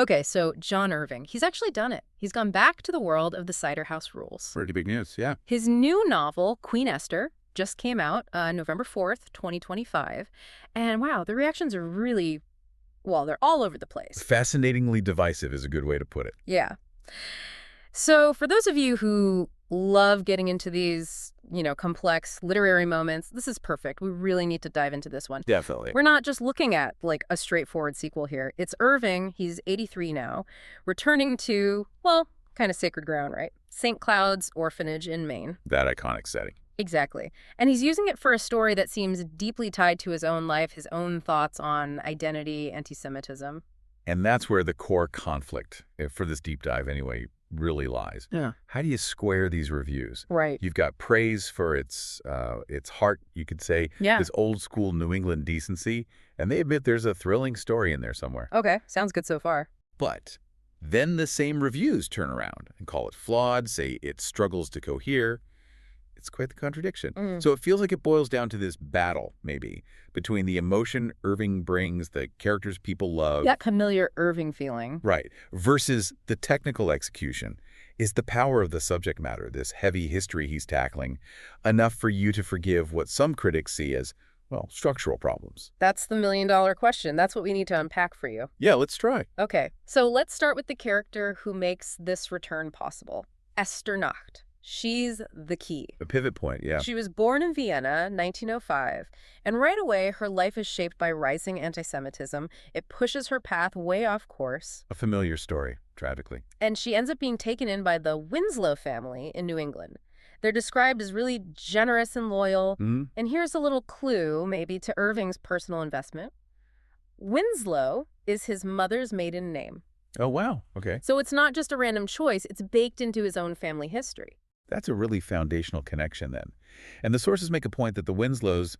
Okay, so John Irving, he's actually done it. He's gone back to the world of the Cider House Rules. Pretty big news, yeah. His new novel, Queen Esther, just came out November 4th, 2025. And wow, the reactions are really, well, they're all over the place. Fascinatingly divisive is a good way to put it. Yeah. So for those of you who love getting into these, complex literary moments, this is perfect. We really need to dive into this one. Definitely. We're not just looking at, like, a straightforward sequel here. It's Irving, he's 83 now, returning to, well, kind of sacred ground, right? St. Cloud's orphanage in Maine. That iconic setting. Exactly. And he's using it for a story that seems deeply tied to his own life, his own thoughts on identity, anti-Semitism. And that's where the core conflict, for this deep dive anyway, really lies. Yeah. How do you square these reviews? Right. You've got praise for its heart, you could say, Yeah. this old school New England decency, and they admit there's a thrilling story in there somewhere. Okay, sounds good so far. But then the same reviews turn around and call it flawed, say it struggles to cohere. It's quite the contradiction. So it feels like it boils down to this battle, maybe, between the emotion Irving brings, the characters people love. That familiar Irving feeling. Right. Versus the technical execution. Is the power of the subject matter, this heavy history he's tackling, enough for you to forgive what some critics see as, well, structural problems? That's the million-dollar question. That's what we need to unpack for you. Yeah, let's try. Okay, so let's start with the character who makes this return possible, Esther Nacht. She's the key. A pivot point, yeah. She was born in Vienna, 1905, and right away her life is shaped by rising anti-Semitism. It pushes her path way off course. A familiar story, tragically. And she ends up being taken in by the Winslow family in New England. They're described as really generous and loyal. And here's a little clue, maybe, to Irving's personal investment. Winslow is his mother's maiden name. Oh, wow. Okay. So it's not just a random choice. It's baked into his own family history. That's a really foundational connection then. And the sources make a point that the Winslows,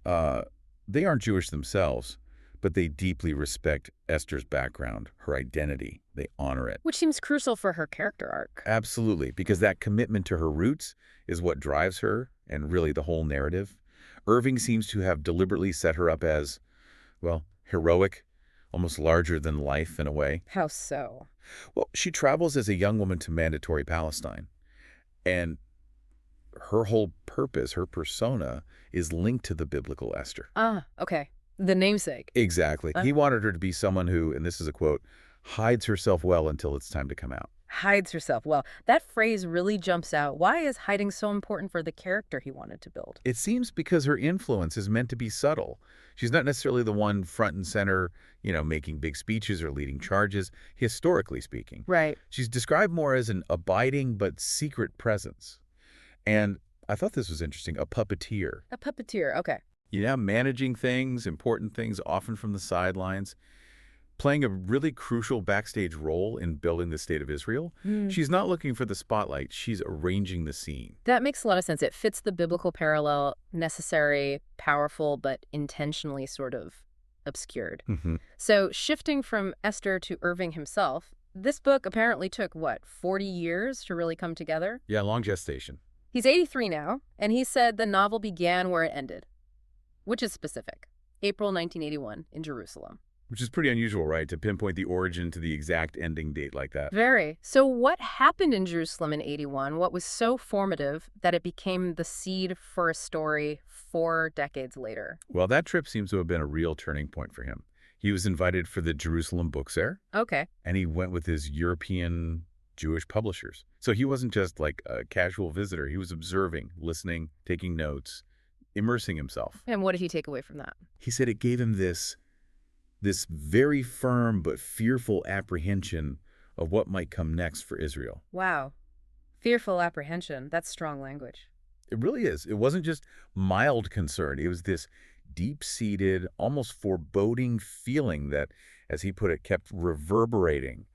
they aren't Jewish themselves, but they deeply respect Esther's background, her identity. They honor it. Which seems crucial for her character arc. Absolutely, because that commitment to her roots is what drives her and really the whole narrative. Irving seems to have deliberately set her up as, well, heroic, almost larger than life in a way. How so? Well, she travels as a young woman to Mandatory Palestine. And her whole purpose, her persona, is linked to the biblical Esther. Ah, okay. The namesake. Exactly. He wanted her to be someone who, and this is a quote, hides herself well until it's time to come out. Hides herself well. That phrase really jumps out. Why is hiding so important for the character he wanted to build? It seems because her influence is meant to be subtle. She's not necessarily the one front and center, making big speeches or leading charges, historically speaking. Right. She's described more as an abiding but secret presence. And I thought this was interesting, a puppeteer. A puppeteer, okay. Managing things, important things, often from the sidelines, playing a really crucial backstage role in building the state of Israel. She's not looking for the spotlight. She's arranging the scene. That makes a lot of sense. It fits the biblical parallel, necessary, powerful, but intentionally sort of obscured. So shifting from Esther to Irving himself, this book apparently took, 40 years to really come together? Yeah, long gestation. He's 83 now, and he said the novel began where it ended, which is specific. April 1981 in Jerusalem. Which is pretty unusual, right, to pinpoint the origin to the exact ending date like that. Very. So what happened in Jerusalem in 81? What was so formative that it became the seed for a story 4 decades later? Well, that trip seems to have been a real turning point for him. He was invited for the Jerusalem Book Fair. Okay. And he went with his European Jewish publishers. So he wasn't just like a casual visitor. He was observing, listening, taking notes, immersing himself. And what did he take away from that? He said it gave him this very firm but fearful apprehension of what might come next for Israel. Wow. Fearful apprehension. That's strong language. It really is. It wasn't just mild concern. It was this deep-seated, almost foreboding feeling that, as he put it, kept reverberating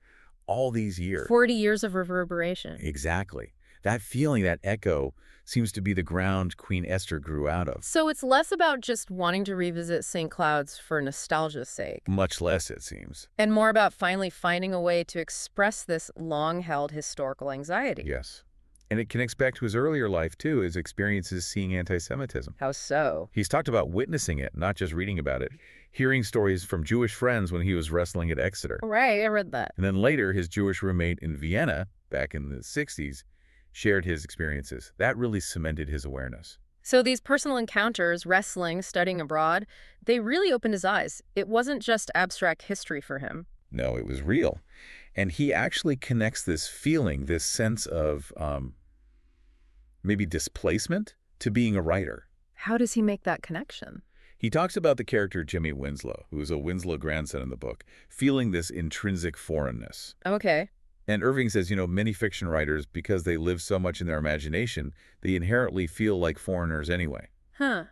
all these years. 40 years of reverberation. Exactly. That feeling, that echo, seems to be the ground Queen Esther grew out of. So it's less about just wanting to revisit St. Cloud's for nostalgia's sake. Much less, it seems. And more about finally finding a way to express this long-held historical anxiety. Yes. And it connects back to his earlier life, too, his experiences seeing anti-Semitism. How so? He's talked about witnessing it, not just reading about it, hearing stories from Jewish friends when he was wrestling at Exeter. Right, I read that. And then later, his Jewish roommate in Vienna, back in the 60s, shared his experiences. That really cemented his awareness. So these personal encounters, wrestling, studying abroad, they really opened his eyes. It wasn't just abstract history for him. No, it was real. And he actually connects this feeling, this sense of maybe displacement, to being a writer. How does he make that connection? He talks about the character Jimmy Winslow, who is a Winslow grandson in the book, feeling this intrinsic foreignness. Okay. And Irving says, many fiction writers, because they live so much in their imagination, they inherently feel like foreigners anyway. Huh.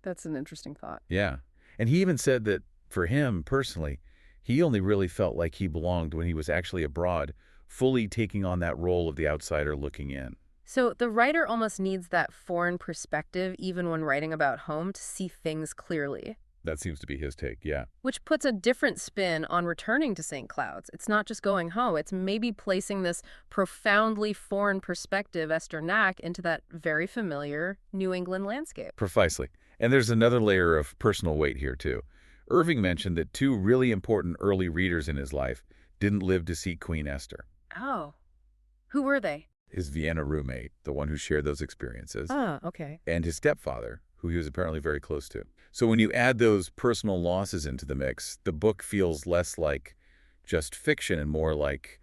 That's an interesting thought. Yeah. And he even said that for him personally, he only really felt like he belonged when he was actually abroad, fully taking on that role of the outsider looking in. So the writer almost needs that foreign perspective even when writing about home to see things clearly. That seems to be his take, yeah. Which puts a different spin on returning to St. Cloud's. It's not just going home. It's maybe placing this profoundly foreign perspective, Esther Nacht, into that very familiar New England landscape. Precisely. And there's another layer of personal weight here, too. Irving mentioned that two really important early readers in his life didn't live to see Queen Esther. Oh. Who were they? His Vienna roommate, the one who shared those experiences. Ah, okay. And his stepfather, who he was apparently very close to. So when you add those personal losses into the mix, the book feels less like just fiction and more like,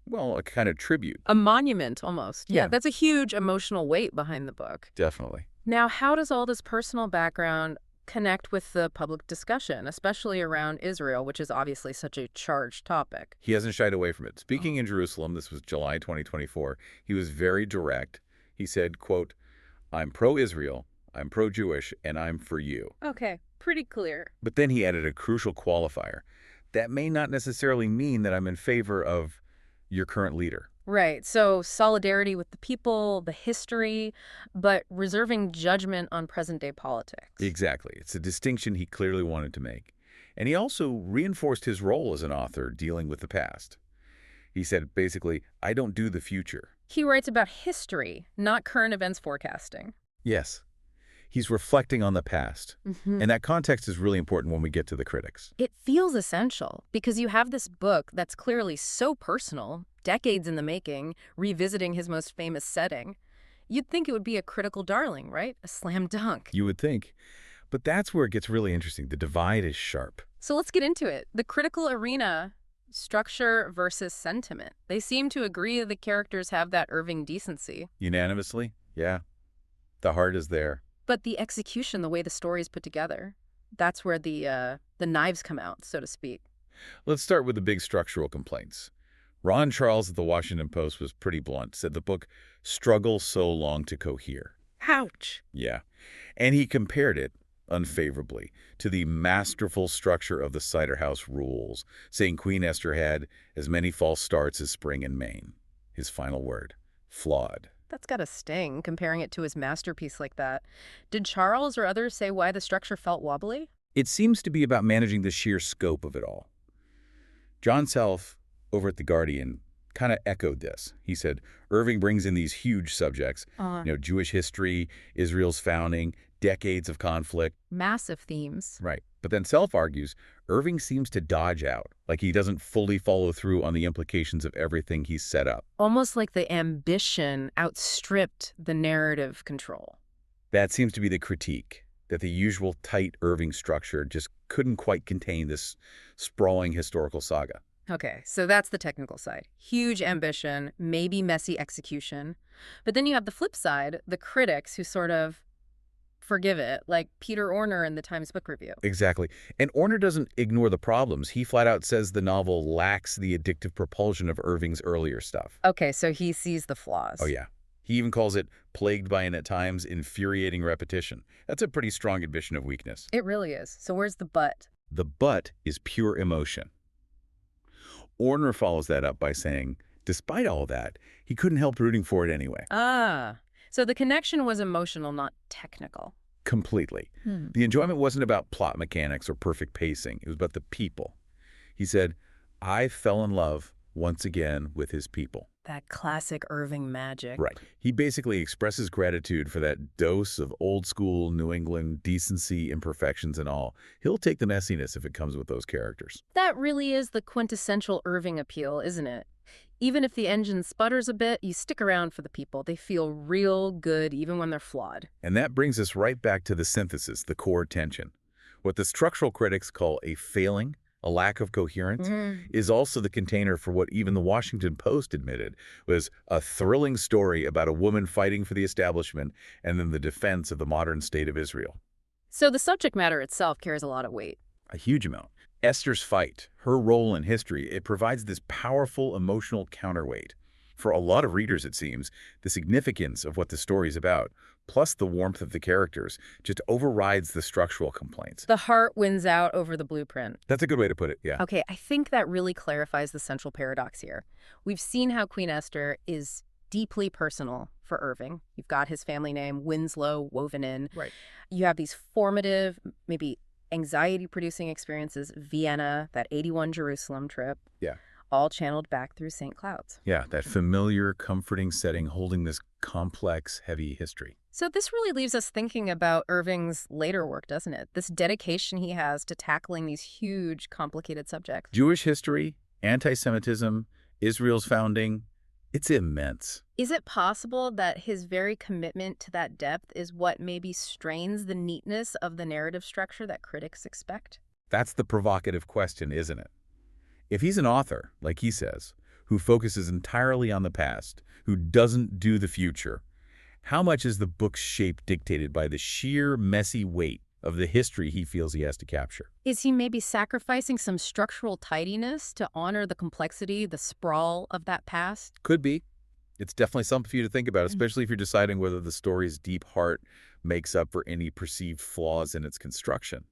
well, a kind of tribute. A monument, almost. Yeah. That's a huge emotional weight behind the book. Definitely. Now, how does all this personal background connect with the public discussion, especially around Israel, which is obviously such a charged topic? He hasn't shied away from it. Speaking in Jerusalem, this was July 2024, he was very direct. He said, quote, "I'm pro-Israel, I'm pro-Jewish, and I'm for you." Okay, pretty clear. But then he added a crucial qualifier. That may not necessarily mean that I'm in favor of your current leader. Right, so solidarity with the people, the history, but reserving judgment on present-day politics. Exactly. It's a distinction he clearly wanted to make. And he also reinforced his role as an author dealing with the past. He said, basically, I don't do the future. He writes about history, not current events forecasting. Yes. He's reflecting on the past. And that context is really important when we get to the critics. It feels essential because you have this book that's clearly so personal, decades in the making, revisiting his most famous setting. You'd think it would be a critical darling, right? A slam dunk. You would think. But that's where it gets really interesting. The divide is sharp. So let's get into it. The critical arena, structure versus sentiment. They seem to agree that the characters have that Irving decency. Unanimously? Yeah. The heart is there. But the execution, the way the story is put together, that's where the knives come out, so to speak. Let's start with the big structural complaints. Ron Charles at the Washington Post was pretty blunt, said the book struggles so long to cohere. Ouch. Yeah. And he compared it, unfavorably, to the masterful structure of the Cider House Rules, saying Queen Esther had as many false starts as spring in Maine. His final word, flawed. That's got a sting, comparing it to his masterpiece like that. Did Charles or others say why the structure felt wobbly? It seems to be about managing the sheer scope of it all. John Self, over at The Guardian, kind of echoed this. He said, Irving brings in these huge subjects, Jewish history, Israel's founding, decades of conflict. Massive themes. Right. But then Self argues, Irving seems to dodge out, like he doesn't fully follow through on the implications of everything he's set up. Almost like the ambition outstripped the narrative control. That seems to be the critique, that the usual tight Irving structure just couldn't quite contain this sprawling historical saga. Okay, so that's the technical side. Huge ambition, maybe messy execution. But then you have the flip side, the critics who sort of forgive it, like Peter Orner in the Times Book Review. Exactly. And Orner doesn't ignore the problems. He flat out says the novel lacks the addictive propulsion of Irving's earlier stuff. Okay, so he sees the flaws. Oh, yeah. He even calls it plagued by an at times infuriating repetition. That's a pretty strong admission of weakness. It really is. So where's the but? The but is pure emotion. Orner follows that up by saying, despite all that, he couldn't help rooting for it anyway. Ah, so the connection was emotional, not technical. Completely. The enjoyment wasn't about plot mechanics or perfect pacing. It was about the people. He said, I fell in love once again with his people. That classic Irving magic. Right. He basically expresses gratitude for that dose of old-school New England decency, imperfections, and all. He'll take the messiness if it comes with those characters. That really is the quintessential Irving appeal, isn't it? Even if the engine sputters a bit, you stick around for the people. They feel real good even when they're flawed. And that brings us right back to the synthesis, the core tension. What the structural critics call a failing, a lack of coherence, is also the container for what even the Washington Post admitted was a thrilling story about a woman fighting for the establishment and then the defense of the modern state of Israel. So the subject matter itself carries a lot of weight. A huge amount. Esther's fight, her role in history, it provides this powerful emotional counterweight. For a lot of readers, it seems, the significance of what the story is about, plus the warmth of the characters, just overrides the structural complaints. The heart wins out over the blueprint. That's a good way to put it, yeah. Okay, I think that really clarifies the central paradox here. We've seen how Queen Esther is deeply personal for Irving. You've got his family name, Winslow, woven in. Right. You have these formative, maybe anxiety-producing experiences, Vienna, that 81 Jerusalem trip. Yeah. All channeled back through St. Cloud's. Yeah, that familiar, comforting setting holding this complex, heavy history. So this really leaves us thinking about Irving's later work, doesn't it? This dedication he has to tackling these huge, complicated subjects. Jewish history, anti-Semitism, Israel's founding, it's immense. Is it possible that his very commitment to that depth is what maybe strains the neatness of the narrative structure that critics expect? That's the provocative question, isn't it? If he's an author, like he says, who focuses entirely on the past, who doesn't do the future, how much is the book's shape dictated by the sheer messy weight of the history he feels he has to capture? Is he maybe sacrificing some structural tidiness to honor the complexity, the sprawl of that past? Could be. It's definitely something for you to think about, especially if you're deciding whether the story's deep heart makes up for any perceived flaws in its construction.